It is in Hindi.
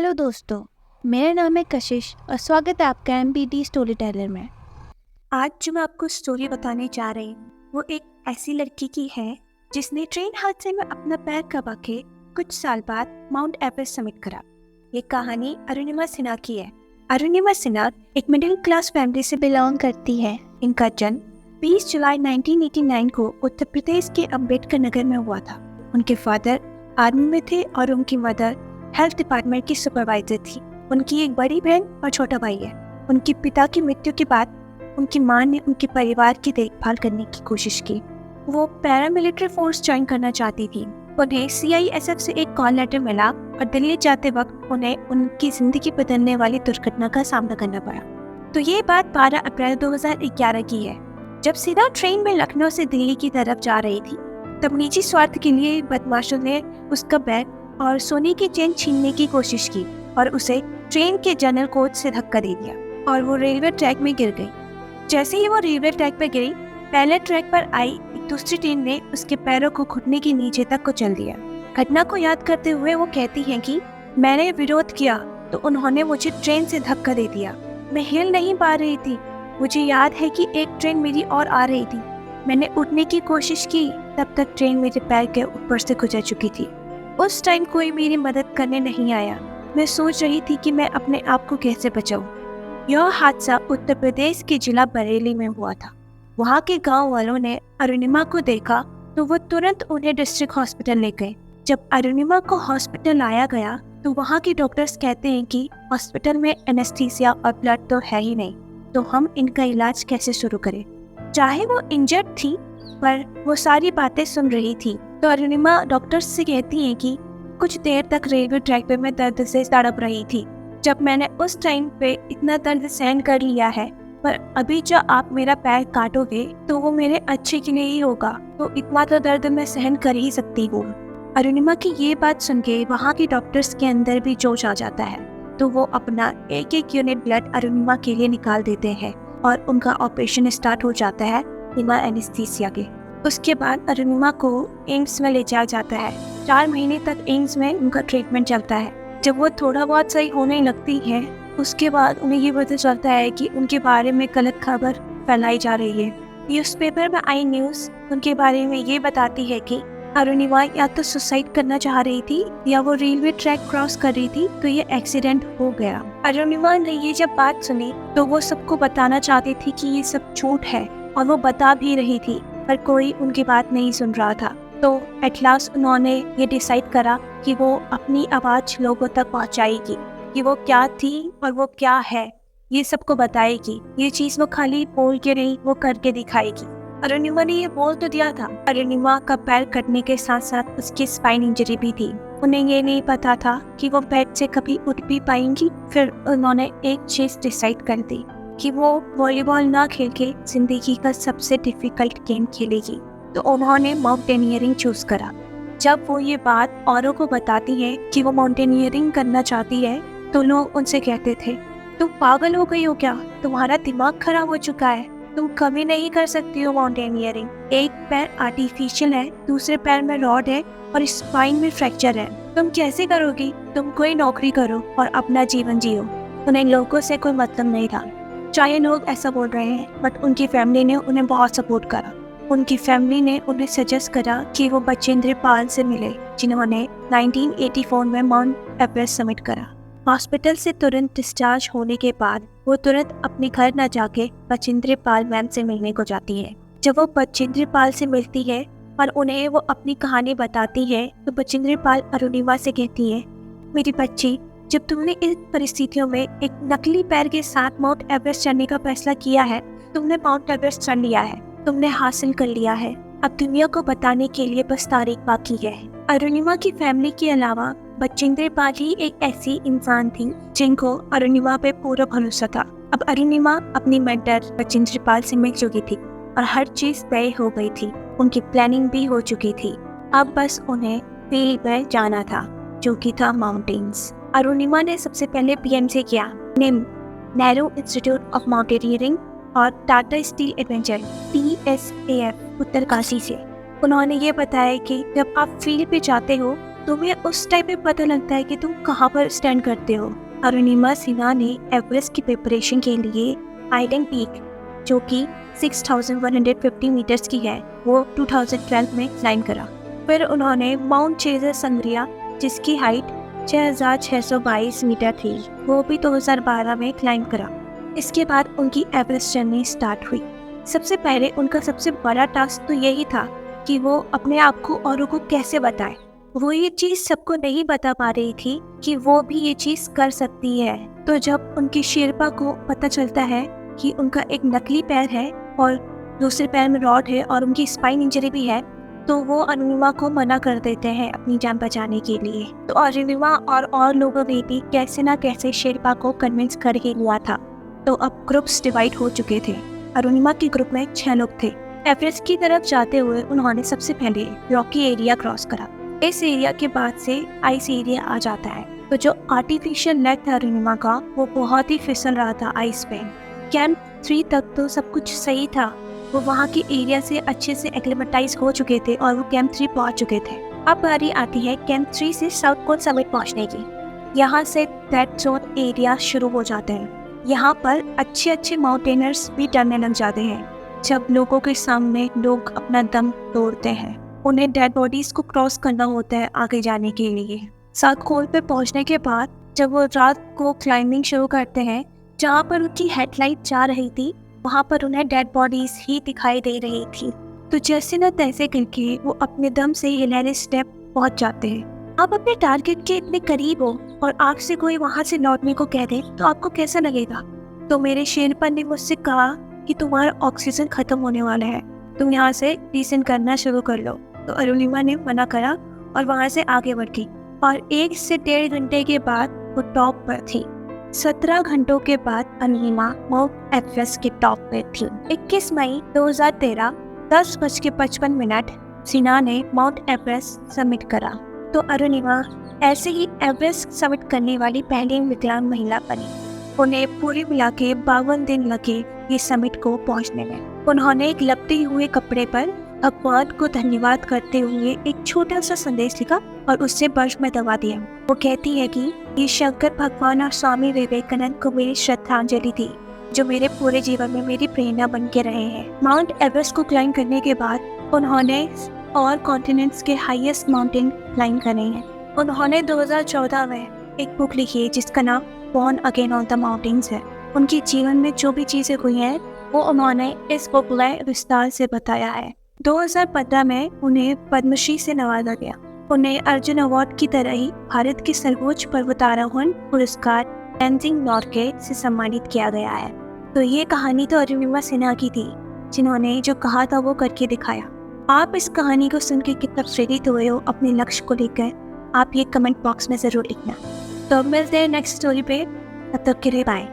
हेलो दोस्तों, मेरा नाम है कशिश और स्वागत है आपका MBT स्टोरी टेलर में। आज जो मैं आपको स्टोरी बताने जा रही हूँ वो एक ऐसी लड़की की है जिसने ट्रेन हादसे में अपना पैर कबा के कुछ साल बाद माउंट एवरेस्ट समिट करा। ये कहानी अरुणिमा सिन्हा की है। अरुणिमा सिन्हा एक मिडिल क्लास फैमिली से बिलोंग करती है। इनका जन्म 20 जुलाई 1989 को उत्तर प्रदेश के अम्बेडकर नगर में हुआ था। उनके फादर आर्मी में थे और उनकी मदर हेल्थ डिपार्टमेंट की सुपरवाइजर थी। उनकी एक बड़ी बहन और छोटा भाई है। उनके पिता की मृत्यु के बाद उनकी मां ने उनके परिवार की देखभाल करने की कोशिश की। वो पैरामिलिट्री फोर्स ज्वाइन करना चाहती थी। उन्हें CISF से एक कॉल लेटर मिला और दिल्ली जाते वक्त उन्हें उनकी जिंदगी बदलने वाली दुर्घटना का सामना करना पड़ा। तो ये बात 12 अप्रैल 2011 की है, जब सीधा ट्रेन में लखनऊ से दिल्ली की तरफ जा रही थी। तब निजी स्वार्थ के लिए बदमाशों ने उसका बैग और सोने की चेन छीनने की कोशिश की और उसे ट्रेन के जनरल कोच से धक्का दे दिया और वो रेलवे ट्रैक में गिर गई। जैसे ही वो रेलवे ट्रैक पर गिरी, पहले ट्रैक पर आई एक दूसरी ट्रेन ने उसके पैरों को घुटने के नीचे तक कुचल दिया। घटना को याद करते हुए वो कहती है कि मैंने विरोध किया तो उन्होंने मुझे ट्रेन से धक्का दे दिया। मैं हिल नहीं पा रही थी। मुझे याद है कि एक ट्रेन मेरी और आ रही थी। मैंने उठने की कोशिश की, तब तक ट्रेन मेरे पैर के ऊपर से गुजर चुकी थी। उस टाइम कोई मेरी मदद करने नहीं आया। मैं सोच रही थी कि मैं अपने आप को कैसे बचाऊं। यह हादसा उत्तर प्रदेश के जिला बरेली में हुआ था। वहां के गांव वालों ने अरुणिमा को देखा तो वो तुरंत उन्हें डिस्ट्रिक्ट हॉस्पिटल ले गए। जब अरुणिमा को हॉस्पिटल लाया गया तो वहां के डॉक्टर्स कहते हैं कि हॉस्पिटल में एनेस्थीसिया और ब्लड तो है ही नहीं, तो हम इनका इलाज कैसे शुरू करें। चाहे वो इंजर्ड थी पर वो सारी बातें सुन रही थी। तो अरुणिमा डॉक्टर्स से कहती है कि कुछ देर तक रेलवे ट्रैक पे मैं दर्द से तड़प रही थी। जब मैंने उस टाइम पे इतना दर्द सहन कर लिया है, पर अभी जो आप मेरा पैर काटोगे तो वो मेरे अच्छे के लिए ही होगा, तो इतना तो दर्द मैं सहन कर ही सकती हूँ। अरुणिमा की ये बात सुन के वहाँ के डॉक्टर्स के अंदर भी जोश आ जाता है, तो वो अपना एक यूनिट ब्लड अरुणिमा के लिए निकाल देते हैं और उनका ऑपरेशन स्टार्ट हो जाता है बिना एनेस्थीसिया के। उसके बाद अरुणिमा को एम्स में ले जाया जाता है। 4 महीने तक एम्स में उनका ट्रीटमेंट चलता है। जब वो थोड़ा बहुत सही होने लगती है, उसके बाद उन्हें ये पता चलता है कि उनके बारे में गलत खबर फैलाई जा रही है। न्यूज़पेपर में आई न्यूज़ उनके बारे में ये बताती है कि अरुणिमा या तो सुसाइड करना चाह रही थी या वो रेलवे ट्रैक क्रॉस कर रही थी, तो ये एक्सीडेंट हो गया। अरुणिमा ने ये जब बात सुनी तो वो सबको बताना चाहती थी कि ये सब झूठ है, और वो बता भी रही थी, पर कोई उनकी बात नहीं सुन रहा था। तो एट लास्ट उन्होंने ये डिसाइड करा कि वो अपनी आवाज़ लोगों तक पहुंचाएगी, कि वो क्या थी और वो क्या है, ये सबको बताएगी। ये चीज़ वो खाली बोल के नहीं, वो करके दिखाएगी। अरुणिमा ने ये बोल तो दिया था। अरुणिमा का पैर कटने के साथ साथ उसकी स्पाइन इंजरी भी थी। उन्हें ये नहीं पता था कि वो बेड से कभी उठ भी पाएंगी। फिर उन्होंने एक चीज़ डिसाइड कर दी कि वो वॉलीबॉल ना खेल के जिंदगी का सबसे डिफिकल्ट गेम खेलेगी। तो उन्होंने माउंटेनियरिंग चूज करा। जब वो ये बात औरों को बताती है कि वो माउंटेनियरिंग करना चाहती है, तो लोग उनसे कहते थे, तुम पागल हो गई हो क्या? तुम्हारा दिमाग खराब हो चुका है, तुम कभी नहीं कर सकती हो माउंटेनियरिंग। एक पैर आर्टिफिशियल है, दूसरे पैर में रॉड है और स्पाइन में फ्रैक्चर है। तुम कैसे करोगी? तुम कोई नौकरी करो और अपना जीवन जियो। उन्हें लोगों से कोई मतलब नहीं था। चाहे लोग ऐसा बोल रहे हैं, बट उनकी फैमिली ने उन्हें बहुत सपोर्ट करा। उनकी फैमिली ने उन्हें सजेस्ट करा कि वो बचेंद्र पाल से मिले, जिन्होंने 1984 में माउंट एवरेस्ट समिट करा। हॉस्पिटल से तुरंत डिस्चार्ज होने के बाद वो तुरंत अपने घर न जाके बचेंद्र पाल मैम से मिलने को जाती है। जब वो बचेंद्र पाल से मिलती है और उन्हें वो अपनी कहानी बताती है, तो बचेंद्र पाल अरुणिमा से कहती है, मेरी बच्ची, जब तुमने इन परिस्थितियों में एक नकली पैर के साथ माउंट एवरेस्ट चढ़ने का फैसला किया है, तुमने माउंट एवरेस्ट चढ़ लिया है, तुमने हासिल कर लिया है। अब दुनिया को बताने के लिए बस तारीख बाकी है। अरुणिमा की फैमिली के अलावा बचेंद्र पाल ही एक ऐसी इंसान थी जिनको अरुणिमा पे पूरा भरोसा था। अब अरुणिमा अपनी मेंटर बचेंद्र पाल से मिल चुकी थी और हर चीज तय हो गई थी। उनकी प्लानिंग भी हो चुकी थी। अब बस उन्हें फील्ड में जाना था, जो कि था माउंटेन्स। अरुणिमा ने सबसे पहले PMC किया, निम नेहरू इंस्टीट्यूट ऑफ माउंटेनियरिंग और Tata steel adventure TSAF Uttarkashi से। उन्होंने ये बताया कि जब आप फील्ड पे जाते हो तुम्हें उस टाइम पे पता लगता है कि तुम कहाँ पर स्टैंड करते हो। अरुणिमा सिन्हा ने एवरेस्ट की प्रिपरेशन के लिए आइलैंड पीक, जो कि 6150 मीटर्स की है, वो 2012 में क्लाइम करा। फिर उन्होंने माउंट चेजर संग्रिया, जिसकी हाइट 6622 मीटर थी, वो भी 2012 में क्लाइम करा। इसके बाद उनकी एवरेस्ट जर्नी स्टार्ट हुई। सबसे पहले उनका सबसे बड़ा टास्क तो यही था कि वो अपने आप को औरों को कैसे बताए। वो ये चीज़ सबको नहीं बता पा रही थी कि वो भी ये चीज़ कर सकती है। तो जब उनके शेरपा को पता चलता है कि उनका एक नकली पैर है और दूसरे पैर में रॉड है और उनकी स्पाइन इंजरी भी है, तो वो अरुणिमा को मना कर देते हैं अपनी जान बचाने के लिए। तो अरुणिमा और लोगों ने भी कैसे ना कैसे शेरपा को कन्विंस कर ही लिया था। तो अब ग्रुप्स डिवाइड हो चुके थे। अरुणिमा के ग्रुप में 6 लोग थे। एवरेस्ट की तरफ जाते हुए उन्होंने सबसे पहले रॉकी एरिया क्रॉस करा। इस एरिया के बाद से आइस एरिया आ जाता है। तो जो आर्टिफिशियल लेग था अरुणिमा का, वो बहुत ही फिसल रहा था आइस पे। कैंप 3 तक तो सब कुछ सही था। वो वहाँ के एरिया से अच्छे से एक्लेमेटाइज हो चुके थे और वो कैंप 3 पहुँच चुके थे। अब बारी आती है कैंप 3 से साउथ कोस्ट समिट पहुँचने की। यहाँ से डेड जोन एरिया शुरू हो जाते हैं। यहाँ पर अच्छे माउंटेनर्स भी डरने लग जाते हैं जब लोगों के सामने लोग अपना दम तोड़ते हैं। उन्हें डेड बॉडीज को क्रॉस करना होता है आगे जाने के लिए। साउथ कोल पे पहुंचने के बाद जब वो रात को क्लाइंबिंग शुरू करते हैं, जहाँ पर उनकी हेडलाइट जा रही थी, वहाँ पर उन्हें डेड बॉडीज ही दिखाई दे रही थी। तो जैसे न तैसे करके वो अपने दम से हिलेरियस स्टेप पहुंच जाते हैं। आप अपने टारगेट के इतने करीब हो और आपसे कोई वहाँ से लौटने को कह दे तो आपको कैसा लगेगा। तो मेरे शेरपा ने मुझसे कहा कि तुम्हारा ऑक्सीजन खत्म होने वाला है, तुम यहाँ से डिसेंड करना शुरू कर लो। तो अरुणिमा ने मना करा और वहाँ से आगे बढ़ गई और 1 से 1.5 घंटे के बाद वो टॉप पर थी। 17 घंटों के बाद अरुणिमा माउंट एवरेस्ट के टॉप पे थी। 21 मई 2013 10:55 सिन्हा ने माउंट एवरेस्ट समिट करा। तो अरुणिमा ऐसे ही एवरेस्ट समिट करने वाली पहली विकलांग महिला बनी। उन्हें पूरे मिला के 52 दिन लगे ये समिट को पहुंचने में। उन्होंने एक लपटे हुए कपड़े पर भगवान को धन्यवाद करते हुए एक छोटा सा संदेश लिखा और उससे बर्फ में दबा दिया। वो कहती है कि ये शंकर भगवान और स्वामी विवेकानंद को मेरी श्रद्धांजलि थी, जो मेरे पूरे जीवन में मेरी प्रेरणा बन के रहे हैं। माउंट एवरेस्ट को क्लाइम करने के बाद उन्होंने और कॉन्टिनेंट्स के हाईएस्ट माउंटेन क्लाइम करे हैं। उन्होंने 2014 में एक बुक लिखी है जिसका नाम born again on the mountains है। उनके जीवन में जो भी चीज़ें हुई हैं वो उन्होंने इस बुक में विस्तार से बताया है। 2015 में उन्हें पद्मश्री से नवाजा गया। उन्हें अर्जुन अवार्ड की तरह ही भारत के सर्वोच्च पर्वतारोहण पुरस्कार तेनजिंग नोर्गे से सम्मानित किया गया है। तो ये कहानी तो अरुणिमा सिन्हा की थी, जिन्होंने जो कहा था वो करके दिखाया। आप इस कहानी को सुन के कितना प्रेरित हुए हो अपने लक्ष्य को लेकर, आप ये कमेंट बॉक्स में ज़रूर लिखना। तो मिलते हैं नेक्स्ट स्टोरी पे, तब तक के लिए बाय।